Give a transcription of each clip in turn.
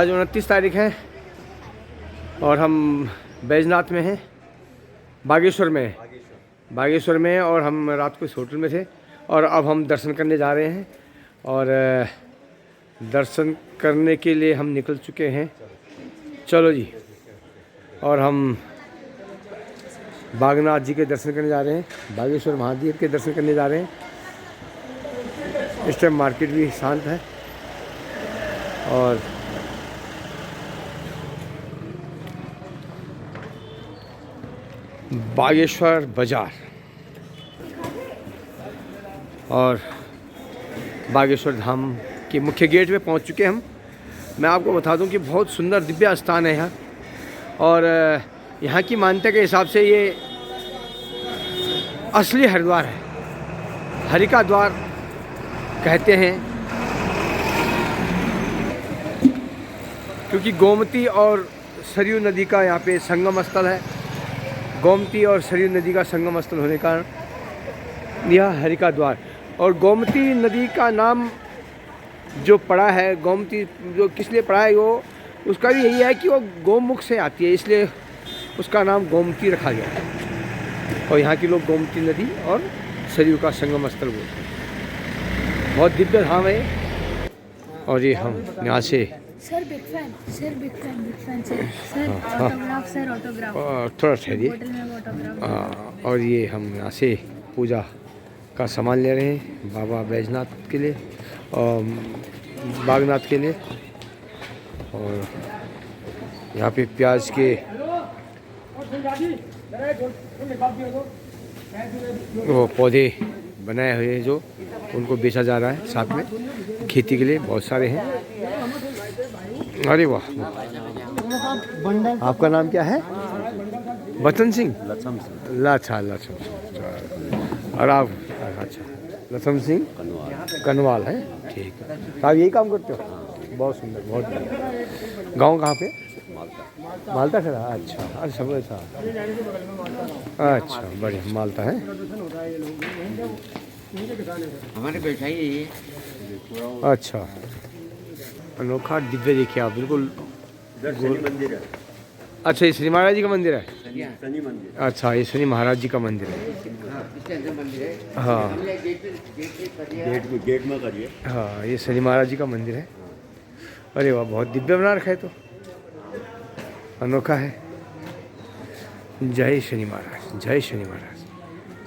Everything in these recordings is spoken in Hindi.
आज 29 तारीख है और हम बैजनाथ में हैं, बागेश्वर में हैं और हम रात को इस होटल में थे और अब हम दर्शन करने जा रहे हैं। और दर्शन करने के लिए हम निकल चुके हैं। चलो जी, और हम बागनाथ जी के दर्शन करने जा रहे हैं, बागेश्वर महादेव के दर्शन करने जा रहे हैं। इस टाइम मार्केट भी शांत है और बागेश्वर बाजार और बागेश्वर धाम के मुख्य गेट पे पहुंच चुके हैं हम। मैं आपको बता दूं कि बहुत सुंदर दिव्य स्थान है यहाँ और यहाँ की मान्यता के हिसाब से ये असली हरिद्वार है, हरि का द्वार कहते हैं, क्योंकि गोमती और सरयू नदी का यहाँ पे संगम स्थल है। गोमती और सरयू नदी का संगम स्थल होने का कारण यह हरि का द्वार। और गोमती नदी का नाम जो पड़ा है, गोमती जो किस लिए पड़ा है, वो उसका भी यही है कि वो गोमुख से आती है, इसलिए उसका नाम गोमती रखा गया है। और यहाँ के लोग गोमती नदी और सरयू का संगम स्थल बोलते हैं। बहुत दिव्य धाम है। और ये हम यहाँ से sir big fan sir autograph थोड़ा ठहरिए। और ये हम यहाँ से पूजा का सामान ले रहे हैं बाबा बैजनाथ के लिए और बागनाथ के लिए। और यहाँ पे प्याज के वो पौधे बनाए हुए जो उनको बेचा जा रहा है, साथ में खेती के लिए बहुत सारे हैं। अरे वाह, आपका नाम क्या है? वतन सिंह, लछम सिंह। और आप? अच्छा, लछम सिंह कनवाल है, ठीक है। तो आप यही काम करते हो? बहुत सुंदर, बहुत बढ़िया। गाँव कहाँ पे? माल्टा खड़ा। अच्छा, अरे सब ऐसा, अच्छा बढ़िया, माल्टा है। हमारे बैठा ही है। अच्छा, अनोखा दिव्य देखिए आप, बिल्कुल मंदिर है। अच्छा, ये शनि महाराज जी का मंदिर है। शनि मंदिर। अच्छा, ये शनि महाराज जी का मंदिर है। इसके अंदर मंदिर है। हाँ, गेट में करिए। हाँ, ये शनि महाराज जी का मंदिर है। अरे वाह, बहुत दिव्य बना रखा है, तो अनोखा है। जय शनि महाराज, जय शनि महाराज,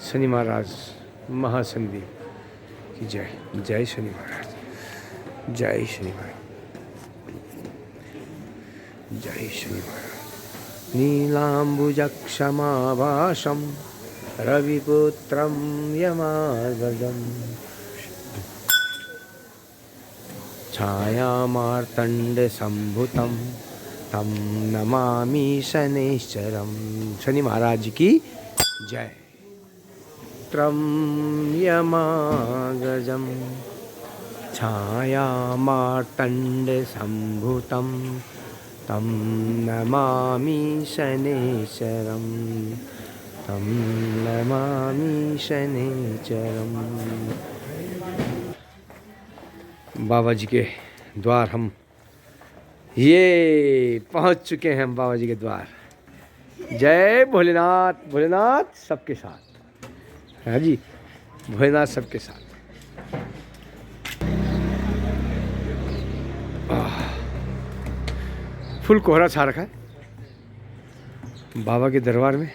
शनि महाराज महासंदीप की जय। जय शनि महाराज, जय शनि महाराज, जय शनि महाराज। नीलाम्बुजक्षमाभासं रविपुत्रं यमार्गजं छायामार्तण्डसम्भुतं तं नमामि शनैश्चरं। शनि महाराज की जय। त्रं यमार्गजं छायामार्तण्डसम्भुतं तं नमामि शनैश्चरं, तं नमामि शनैश्चरं। बाबा जी के द्वार हम ये पहुंच चुके हैं, हम बाबा जी के द्वार। जय भोलेनाथ, भोलेनाथ सबके साथ। हाँ जी, भोलेनाथ सबके साथ। फुल कोहरा छा रखा है बाबा के दरबार में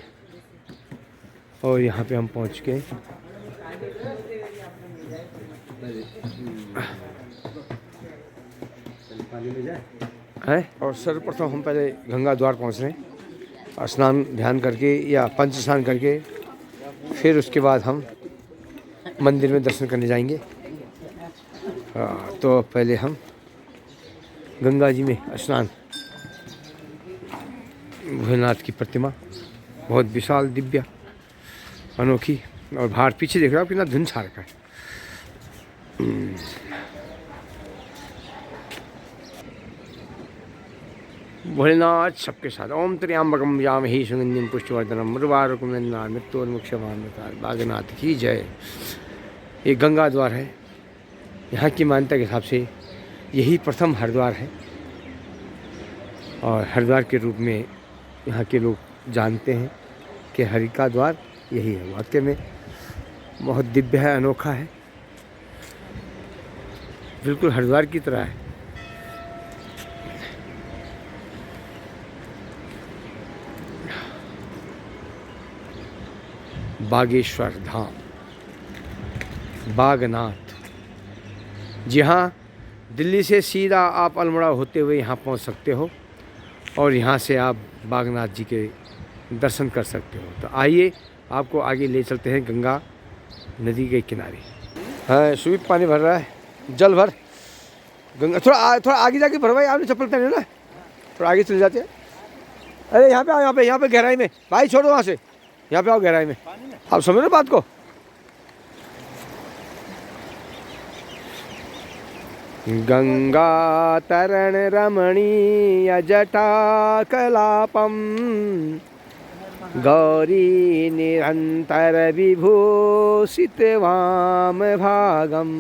और यहाँ पे हम पहुँच चुके हैं। और सर्वप्रथम हम पहले गंगा द्वार पहुँच रहे हैं, स्नान ध्यान करके या पंच स्नान करके फिर उसके बाद हम मंदिर में दर्शन करने जाएंगे। तो पहले हम गंगा जी में स्नान। भोलेनाथ की प्रतिमा बहुत विशाल, दिव्य, अनोखी। और बाहर पीछे देख रहे हो आप कितना धुंध छा रखा है। भोलेनाथ सबके साथ। ओम त्र्यंबकम यामहि सुगंधिं पुष्टिवर्धनम उर्वारुकम मृत्योर्मुक्षमामृतात्। बागनाथ की जय। ये गंगा द्वार है। यहाँ की मान्यता के हिसाब से यही प्रथम हरिद्वार है। और हरिद्वार के रूप में यहाँ के लोग जानते हैं कि हरि का द्वार यही है। वाकई में बहुत दिव्य है, अनोखा है, बिल्कुल हरिद्वार की तरह है। बागेश्वर धाम, बागनाथ। जी हाँ, दिल्ली से सीधा आप अल्मोड़ा होते हुए यहाँ पहुँच सकते हो और यहाँ से आप बागनाथ जी के दर्शन कर सकते हो। तो आइए आपको आगे ले चलते हैं गंगा नदी के किनारे। हाँ, स्वीप पानी भर रहा है, जल भर गंगा। थोड़ा आगे जाके भर भाई, आपने चप्पल पहने ना, थोड़ा आगे चले जाते हैं। अरे यहाँ पे आओ, यहाँ पे गहराई में भाई, छोड़ो वहाँ से, यहाँ पे आओ गहराई में। आप समझ रहे बात को? गंगा तरण रमणीय जटा कलापम, गौरी निरंतर विभूषित वाम भागम,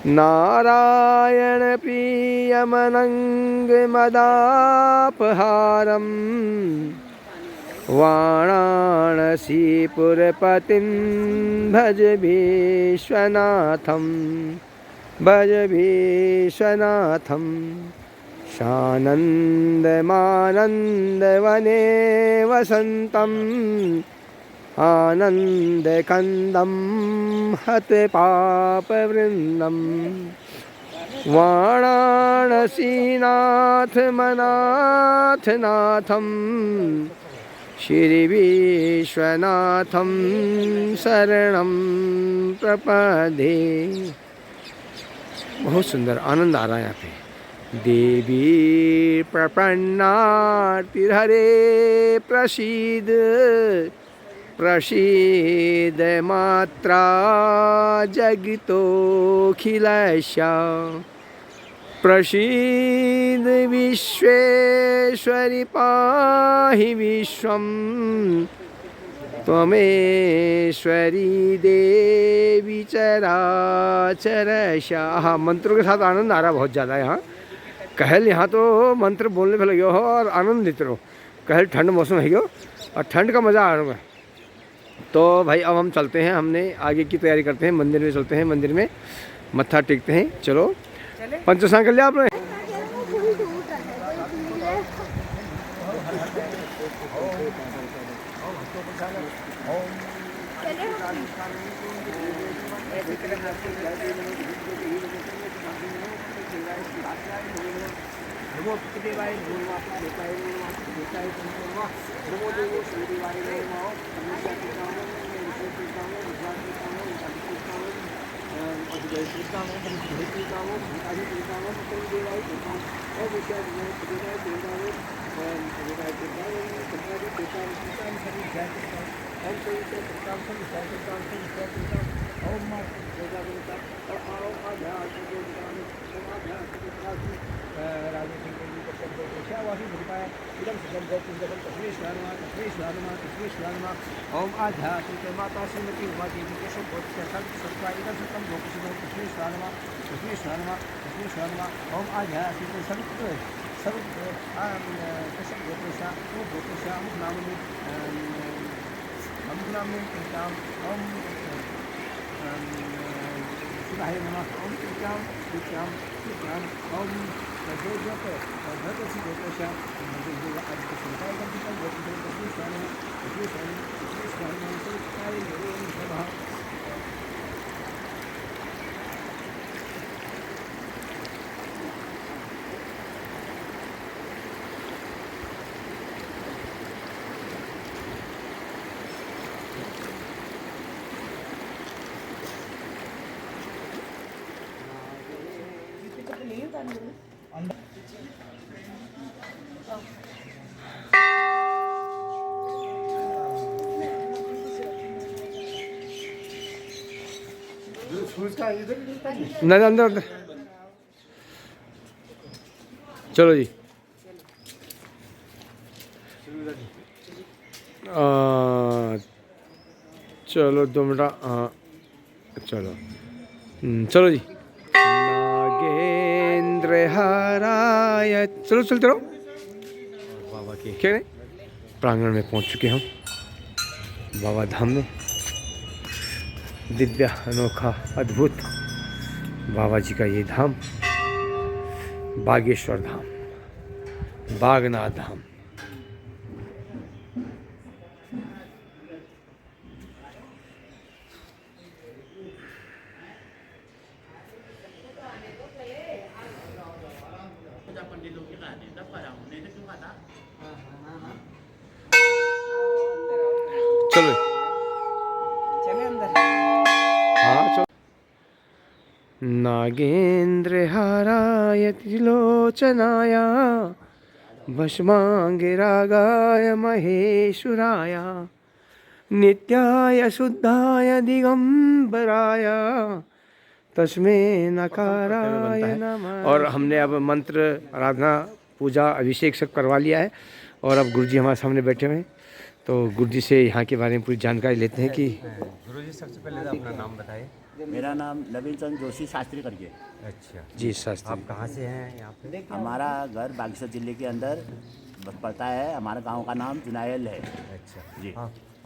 नारायण प्रियमनंग मदापहारम, वाराणसीपुरपतिं भज विश्वनाथं, भज विश्वनाथं। सानन्दमानन्दवने वसन्तम्, आनन्दकन्दं हतपापवृन्दम्, वाराणसीनाथ मनाथनाथं, श्री विश्वनाथं शरणं प्रपदे। बहुत सुंदर, आनंद आ रहा है यहाँ पे। देवी प्रपन्नार्तिहरे प्रसीद, प्रसीद मात्रा जगतोऽखिलस्य, प्रसीद विश्वेश्वरि पाहि विश्वं, त्वमेश्वरी देवी चराचरशा। हाँ, मंत्रों के साथ आनंद आ रहा बहुत ज़्यादा यहाँ। कहल यहाँ तो मंत्र बोलने पे लगे हो और आनंद लेते रहो। कहल ठंड मौसम है और ठंड का मज़ा आ रहा है। तो भाई अब हम चलते हैं, हमने आगे की तैयारी करते हैं, मंदिर में चलते हैं, मंदिर में मत्था टेकते हैं। चलो, पंचस्नान कर लिया आपने? ओम आध्यात्मिक माता श्रीमती उमा देवी के ओम आध्यात्मिक शिवाय नमः। ओम विद्याम विद्याम विद्याम ओम अंदर अंदर अंदर। चलो जी, चलो 2 मिनट। हाँ चलो, चलो जी। नागेंद्र नागेंद्रहाराय। चलो चलते रहो। बाबा के क्या प्रांगण में पहुंच चुके हम, बाबा धाम में। दिव्य अनोखा अद्भुत बाबा जी का ये धाम, बागेश्वर धाम, बागनाथ धाम। चलो हाँ चलो। नागेंद्रहाराय त्रिलोचनाय भस्मांगिरागाय महेश्वराय नित्याय शुद्धाय दिगंबराय तस्मै नकाराय नमः। और हमने अब मंत्र आराधना पूजा अभिषेक सब करवा लिया है और अब गुरुजी हमारे सामने बैठे हुए हैं। तो गुरुजी से यहाँ के बारे में पूरी जानकारी लेते हैं कि गुरुजी सबसे पहले तो अपना नाम बताइए। मेरा नाम नवीन चंद जोशी शास्त्री करके। अच्छा जी शास्त्री, आप कहाँ से हैं यहाँ पे? हमारा घर बागेश्वर जिले के अंदर पड़ता है। हमारे गांव का नाम जुनायल है। अच्छा जी।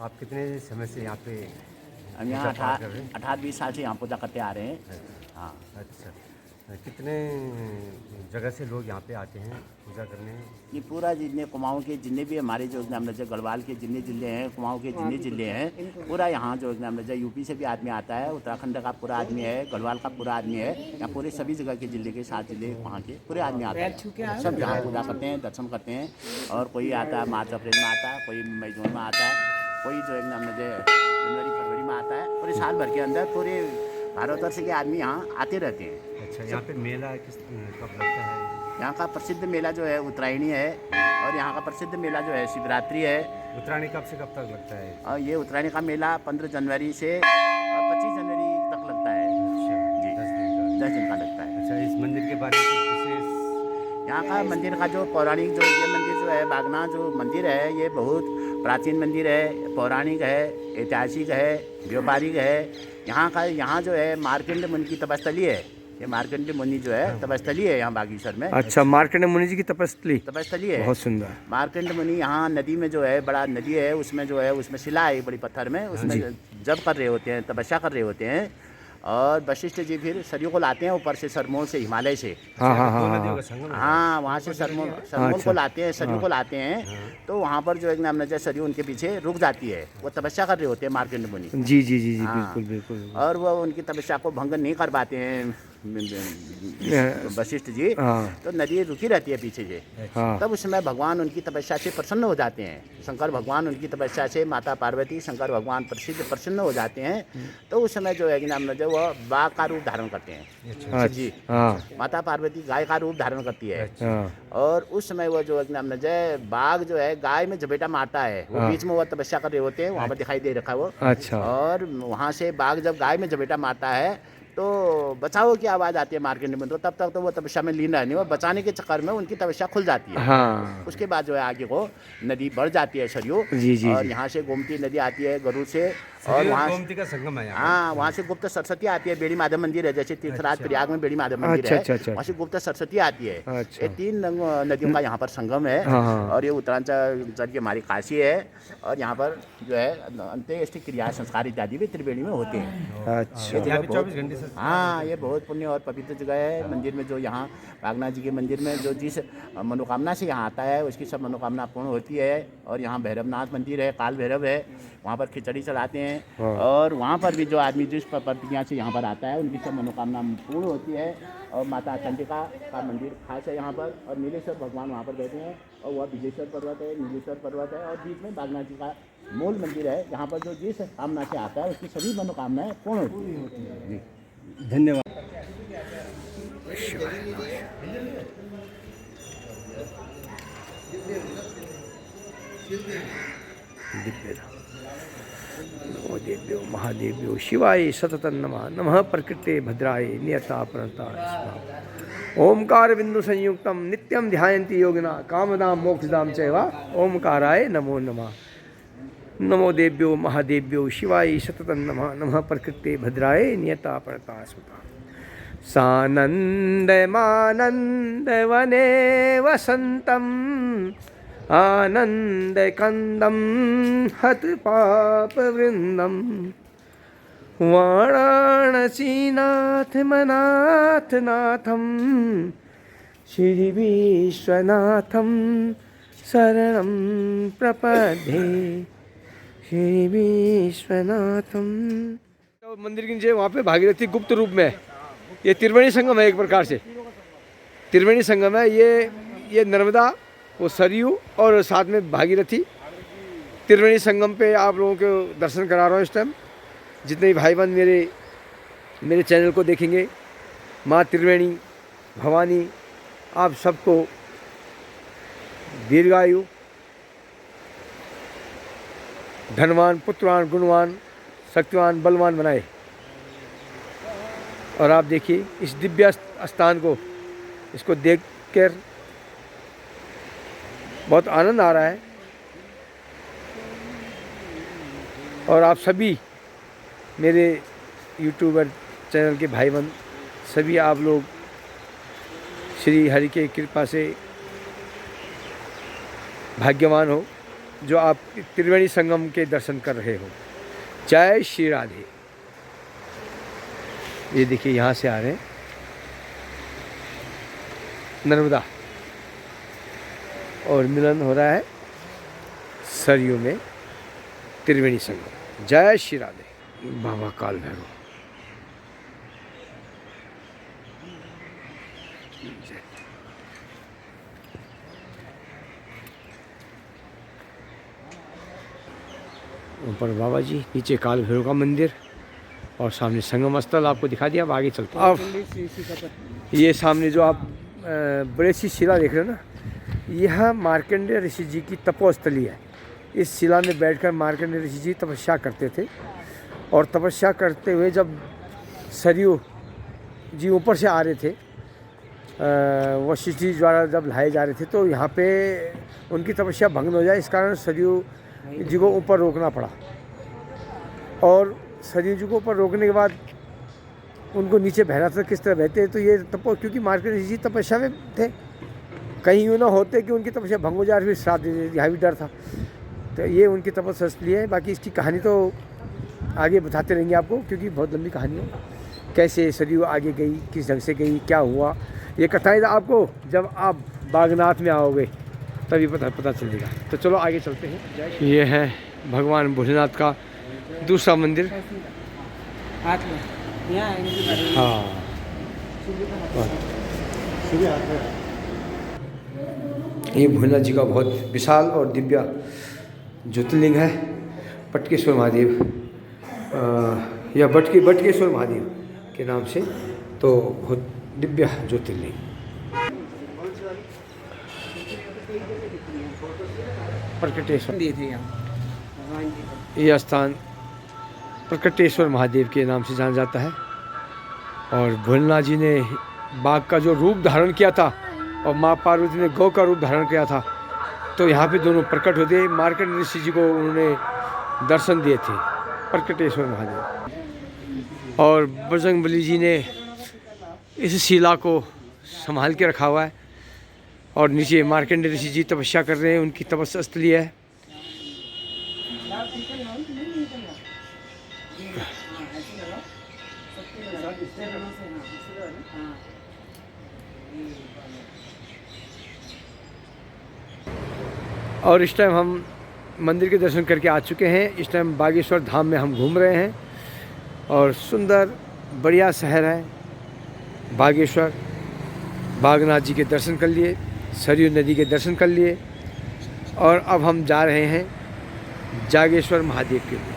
आप कितने समय से यहाँ पे? हम यहाँ 18-20 साल से यहाँ पूजा करते आ रहे हैं। हाँ। अच्छा, कितने जगह से लोग यहाँ पे आते हैं पूजा करने? ये पूरा जितने कुमाऊँ के जितने भी हमारे जो नाम रजा गढ़वाल के जितने जिले हैं, कुमाऊँ के जितने जिले हैं, पूरा यहाँ जो नाम रजा यूपी से भी आदमी आता है, उत्तराखंड का पूरा आदमी है, गढ़वाल का पूरा आदमी है। यहाँ पूरे सभी जगह के जिले के 7 जिले वहाँ के पूरे आदमी आते हैं। सब यहाँ पूजा करते हैं, दर्शन करते हैं। और कोई आता है मार्च अप्रैल में आता है, कोई मई जून में आता है, कोई जो एक नाम रजा जनवरी फरवरी में आता है। पूरे साल भर के अंदर पूरे भारतवर्ष के आदमी यहाँ आते रहते हैं। अच्छा, यहाँ पे मेला किस कब लगता है? यहाँ का प्रसिद्ध मेला जो है उत्तरायणी है और यहाँ का प्रसिद्ध मेला जो है शिवरात्रि है। उत्तरायणी कब से कब तक लगता है? और ये उत्तरायणी का मेला 15 जनवरी से 25 जनवरी तक लगता है। अच्छा जी, 10 दिन का लगता है। अच्छा, इस मंदिर के बारे में कुछ विशेष? यहाँ का मंदिर का जो पौराणिक जो ये मंदिर जो है बागनाथ जो मंदिर है, ये बहुत प्राचीन मंदिर है, पौराणिक है, ऐतिहासिक है, व्यापारिक है। यहाँ जो है मार्कंड मुनि की तपस्थली है। ये मार्कंड मुनि जो है तपस्थली है यहाँ बागेश्वर में। अच्छा, मार्कंड मुनि जी की तपस्थली है। बहुत सुंदर। मार्कंड मुनि यहाँ नदी में जो है, बड़ा नदी है, उसमें जो है उसमें शिला है बड़ी पत्थर में, उसमें जब कर रहे होते हैं, तपस्या कर रहे होते हैं। और वशिष्ठ जी फिर सरयू को लाते हैं ऊपर से, सरमोल से, हिमालय से। हाँ, वहाँ से सरमोल को लाते हैं, सरयू को लाते हैं। तो वहाँ पर जो एक नाम नजर सरयू उनके पीछे रुक जाती है। वो तपस्या कर रहे होते हैं मार्कंड मुनि। जी जी जी जी, बिल्कुल बिल्कुल। और वो उनकी तपस्या को भंग नहीं कर पाते हैं वशिष्ठ जी। तो नदी रुकी रहती है पीछे से। तब उस समय भगवान उनकी तपस्या से प्रसन्न हो जाते हैं। शंकर भगवान उनकी तपस्या से, माता पार्वती शंकर भगवान प्रसन्न हो जाते हैं। तो उस समय जो है कि नाम जो वह बाघ का रूप धारण करते हैं। जी, माता पार्वती गाय का रूप धारण करती है। और उस समय वो जो नाम नजर बाघ जो है गाय में झपेटा मारता है। वो बीच में वो तपस्या कर रहे होते हैं, वहाँ पर दिखाई दे रखा वो। अच्छा। और वहाँ से बाघ जब गाय में झपेटा मारता है तो बचाओ की आवाज़ आती है मार्कंड में। तो तब तक तो वो तपस्या में लीन रहने, वो बचाने के चक्कर में उनकी तपस्या खुल जाती है। हाँ। उसके बाद जो है आगे को नदी बढ़ जाती है सरयू। जी जी, और यहाँ से गोमती नदी आती है गरुड़ से। और वहाँ गोमती का संगम है। हाँ, वहाँ से गुप्त सरस्वती आती है। बेड़ी माधव मंदिर है, जैसे तीर्थराज प्रयाग में बेड़ी माधव मंदिर है, वहाँ से गुप्त सरस्वती आती है। ये 3 नदियों का यहाँ पर संगम है। और ये उत्तरांचल की हमारी काशी है। और यहाँ पर जो है अंत्येष्टि क्रिया संस्कार इत्यादि भी त्रिवेणी में होते हैं। अच्छा। 24 घंटे से। हाँ, ये बहुत पुण्य और पवित्र जगह है। मंदिर में जो यहाँ बागनाथ जी के मंदिर में जो जिस मनोकामना से यहाँ आता है उसकी सब मनोकामना पूर्ण होती है। और यहाँ भैरवनाथ मंदिर है, काल भैरव है, वहाँ पर खिचड़ी चढ़ाते हैं। और वहाँ पर भी जो आदमी जिस प्रतिज्ञा से यहाँ पर आता है उनकी सब मनोकामना पूर्ण होती है। और माता चंडिका का मंदिर खास है यहाँ पर। और नीलेश्वर भगवान वहाँ पर बैठे हैं। और वह विजेश्वर पर्वत है, नीलेश्वर पर्वत है। और बीच में बागनाथ जी का मूल मंदिर है, जहाँ पर जो जिस कामना से आता है उसकी सभी मनोकामनाएं पूर्ण होती है। धन्यवाद। नमो देव्यो महादेव्यो शिवाय सततं नमः। नमः प्रकृते भद्राय नियता प्रणता। ओमकार बिंदु संयुक्तम नित्यम ध्यायन्ति योगिना कामदाम मोक्षदाम चैव ओमकाराय नमो नमः। नमो देव्यो महादेव्यो शिवाय सततं नमः। नमः प्रकृते भद्राय नियता प्रणता स्मृता। सानन्दमानन्दवने वसन्तम् आनन्दकन्दं हतपापवृन्दं वाराणसीनाथमनाथनाथं श्रीविश्वनाथं शरणं प्रपद्ये श्री विश्वनाथम। तो मंदिर के नीचे वहाँ पे भागीरथी गुप्त रूप में है। ये त्रिवेणी संगम है, एक प्रकार से त्रिवेणी संगम है। ये नर्मदा, वो सरयू और साथ में भागीरथी, त्रिवेणी संगम पे आप लोगों को दर्शन करा रहा हूँ इस टाइम। जितने भी भाई बहन मेरे चैनल को देखेंगे, माँ त्रिवेणी भवानी आप सबको दीर्घायु, धनवान, पुत्रवान, गुणवान, शक्तिवान, बलवान बनाए। और आप देखिए इस दिव्य स्थान को, इसको देखकर बहुत आनंद आ रहा है। और आप सभी मेरे यूट्यूबर चैनल के भाई बहन सभी आप लोग श्री हरि के कृपा से भाग्यवान हो जो आप त्रिवेणी संगम के दर्शन कर रहे हो। जय श्री राधे। ये देखिए यहाँ से आ रहे हैं नर्मदा और मिलन हो रहा है सरयू में त्रिवेणी संगम। जय श्री राधे। बाबा काल भैरव। ऊपर बाबा जी, नीचे काल भैरव का मंदिर और सामने संगम स्थल आपको दिखा दिया। अब आगे चलते हैं। अब ये सामने जो आप बड़े सी शिला देख रहे हो ना, यह मार्कंडेय ऋषि जी की तपोस्थली है। इस शिला में बैठकर मार्कंडेय ऋषि जी तपस्या करते थे और तपस्या करते हुए जब सरयू जी ऊपर से आ रहे थे, वशिष्ठ जी द्वारा जब लाए जा रहे थे, तो यहाँ पे उनकी तपस्या भंग हो जाए इस कारण सरयू जी को ऊपर रोकना पड़ा। और सरयू जी को ऊपर रोकने के बाद उनको नीचे बहना था। किस तरह बहते, तो ये क्योंकि मार्कंडेय ऋषि जी तपस्या में थे, कहीं यूँ ना होते कि उनकी तपस्या भंग हो जाए, फिर श्राप दे देते, यहाँ भी डर था। तो ये उनकी तपस्या इसलिए है। बाकी इसकी कहानी तो आगे बताते रहेंगे आपको, क्योंकि बहुत लंबी कहानी है। कैसे सरयू आगे गई, किस ढंग से गई, क्या हुआ, ये कथाएं आपको जब आप बागनाथ में आओगे तभी पता चलेगा। तो चलो आगे चलते हैं। ये है भगवान भोलेनाथ का दूसरा मंदिर। हाँ, ये भोलेनाथ जी का बहुत विशाल और दिव्य ज्योतिर्लिंग है। पटकेश्वर महादेव या बटकेश्वर महादेव के नाम से, तो बहुत दिव्य ज्योतिर्लिंग। प्रकटेश्वर ये स्थान प्रकटेश्वर महादेव के नाम से जाना जाता है। और भोलेनाथ जी ने बाघ का जो रूप धारण किया था और माँ पार्वती ने गौ का रूप धारण किया था, तो यहाँ पे दोनों प्रकट होते। मार्कंडेय ऋषि जी को उन्होंने दर्शन दिए थे, प्रकटेश्वर महादेव। और बजरंगबली जी ने इस शिला को संभाल के रखा हुआ है। और नीचे मार्कंडेय ऋषि जी तपस्या कर रहे हैं, उनकी तपस्या स्थली है। और इस टाइम हम मंदिर के दर्शन करके आ चुके हैं। इस टाइम बागेश्वर धाम में हम घूम रहे हैं और सुंदर बढ़िया शहर है बागेश्वर। बागनाथ जी के दर्शन कर लिए, सरयू नदी के दर्शन कर लिए और अब हम जा रहे हैं जागेश्वर महादेव के लिए।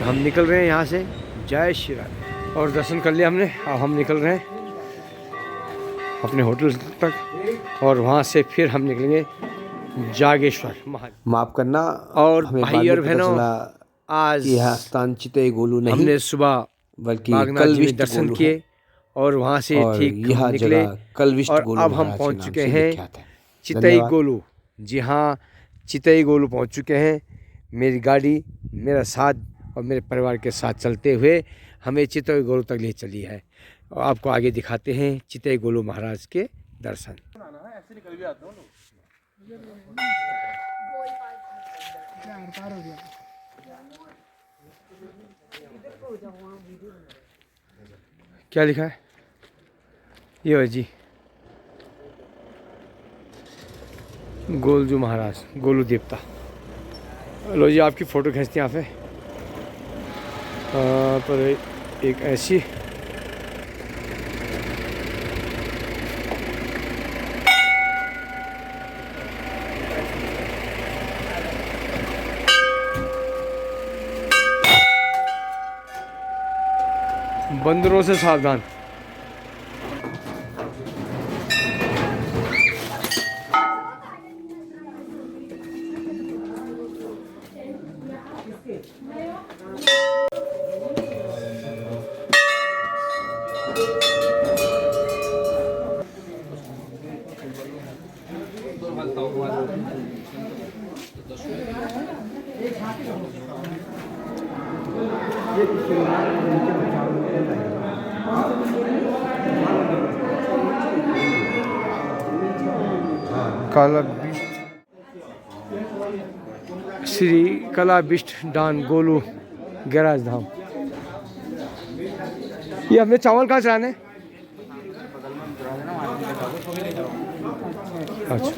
हम निकल रहे हैं यहाँ से। जय श्री राम। और दर्शन कर लिया हमने, अब हम निकल रहे हैं अपने होटल तक और वहाँ से फिर हम निकलेंगे जागेश्वर महादेव। माफ करना। और भाई और बहनों, आज यह स्थान चितई गोलू नहीं, हमने सुबह बल्कि बागनाथ जी में दर्शन किए और वहाँ से ठीक निकले और अब हम पहुँच चुके हैं चितई गोलू। जी हाँ, चितई गोलू पहुँच चुके हैं। मेरी गाड़ी मेरा साथ और मेरे परिवार के साथ चलते हुए हमें चितई गोलू तक ले चली है। और आपको आगे दिखाते हैं चितई गोलू महाराज के दर्शन। क्या लिखा है? ये है जी गोलजू महाराज, गोलू देवता। लो जी आपकी फ़ोटो खींचते हैं यहाँ पे। पर एक ऐसी बंदरों से सावधान। काला श्री कला बिष्ट डान गोलू गैराज धाम। ये हमने चावल कहाँ चढ़ाने? अच्छा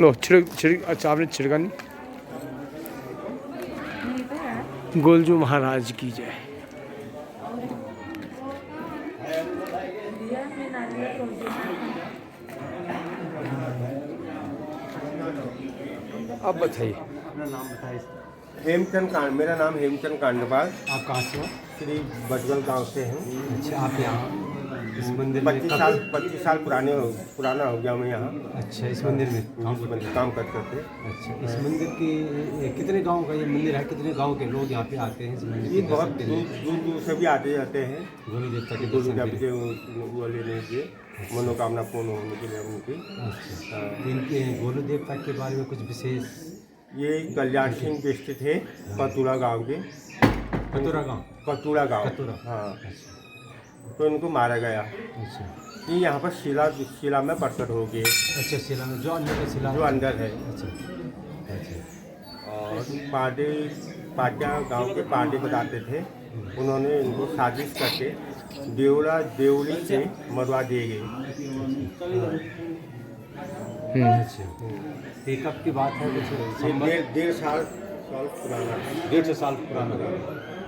लो छिड़क। अच्छा आपने छिड़का नहीं। गोलजू महाराज की जय। अब बताइए अपना नाम बताइए। हेमचंद कांड, मेरा नाम हेमचंद कांडपाल। आप कहाँ से हो? श्री बटगल गांव से हैं। अच्छा आप यहाँ इस मंदिर में 25 साल पुराना हो गया मैं यहाँ। अच्छा इस मंदिर में काम करते थे। अच्छा इस मंदिर के कितने गांव का ये मंदिर है? कितने गांव के लोग यहाँ पे आते हैं इस मंदिर ये के बहुत दर्शन के लिए? दूर दूर से भी आते जाते हैं। गोलू देवता के गोलू दर्शन के लिए। वो लेने के मनोकामना पूर्ण होने के लिए उनकी। अच्छा इनके गोलू देवता के बारे में कुछ विशेष? ये कल्याण सिंह बिष्ट थे, कतूरा गांव के। कतूरा गाँव? कतूरा गांव, कतूरा। हाँ। तो इनको मारा गया। अच्छा ये यहाँ पर शिला में प्रकट हो गए। अच्छा शिला में जो अंदर का शिला जो अंदर है। अच्छा अच्छा और पाटिया गांव के पांडे बताते थे, उन्होंने इनको साजिश करके देवली से मरवा दिए गए। अच्छा ये कब की बात है? कुछ ये 1.5 साल पुराना। 150 साल पुराना।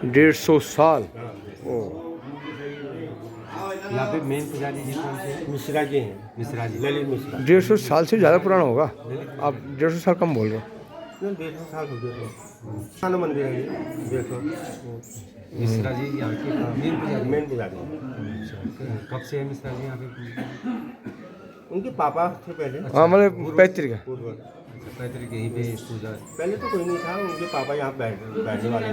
150 साल। ओ यहाँ पे मेन पुजारी जी कौन से? मिश्रा जी हैं, मिश्रा जी। ललित मिश्रा। 150 साल से ज़्यादा पुराना होगा। आप 150 साल कम बोल रहे हो। 150 साल हो गए। पुराना मंदिर है ये, देखो। मिश्रा जी यहाँ के मेन पुजारी। मेन पुजारी। अच्छा कब से है मिश्रा जी यहाँ पे? उनके पापा थे पहले। हाँ मतलब पैतृक है। पूर्व। पैतृक यहीं पे पूजा। पहले तो कोई नहीं था, उनके पापा यहाँ बैठने वाले थे।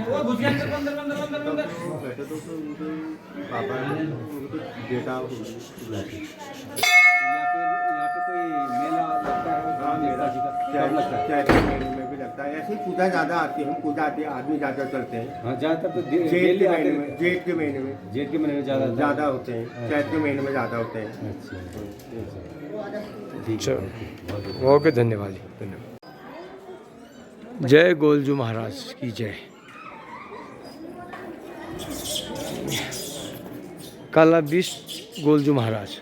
बैठे तो उनके पापा उनके बेटा यहाँ पे कोई मेला लगता है? हाँ मेरा चैत्र महीने में भी लगता है। ऐसे ही पूजा ज़्यादा आती है, पूजा आती है, आदमी ज़्यादा चलते हैं। हाँ ज़्यादातर तो जेठ के महीने में, जेठ के महीने में ज़्यादा होते हैं। चैत्र के महीने में ज़्यादा होते हैं। चलो ओके धन्यवाद जी, धन्यवाद। जय गोलजू महाराज की जय। काला बिष्ट गोलजू महाराज।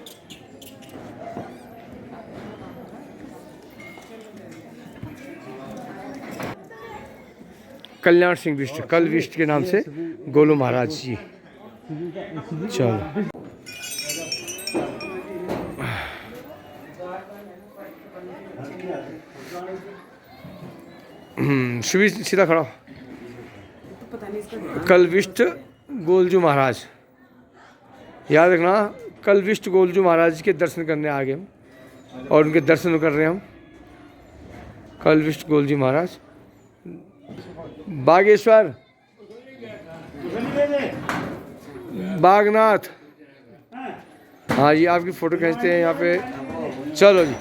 कल्याण सिंह बिष्ट, कल बिष्ट के नाम से गोलू महाराज जी। चलो शिवी सीधा खड़ा। कलविष्ट गोलजू महाराज, याद रखना कलविष्ट गोलजू महाराज के दर्शन करने आ गए हम और उनके दर्शन कर रहे हैं हम। कलविष्ट गोलजू महाराज बागेश्वर बागनाथ। हाँ जी आपकी फ़ोटो खींचते हैं यहाँ पे। चलो जी।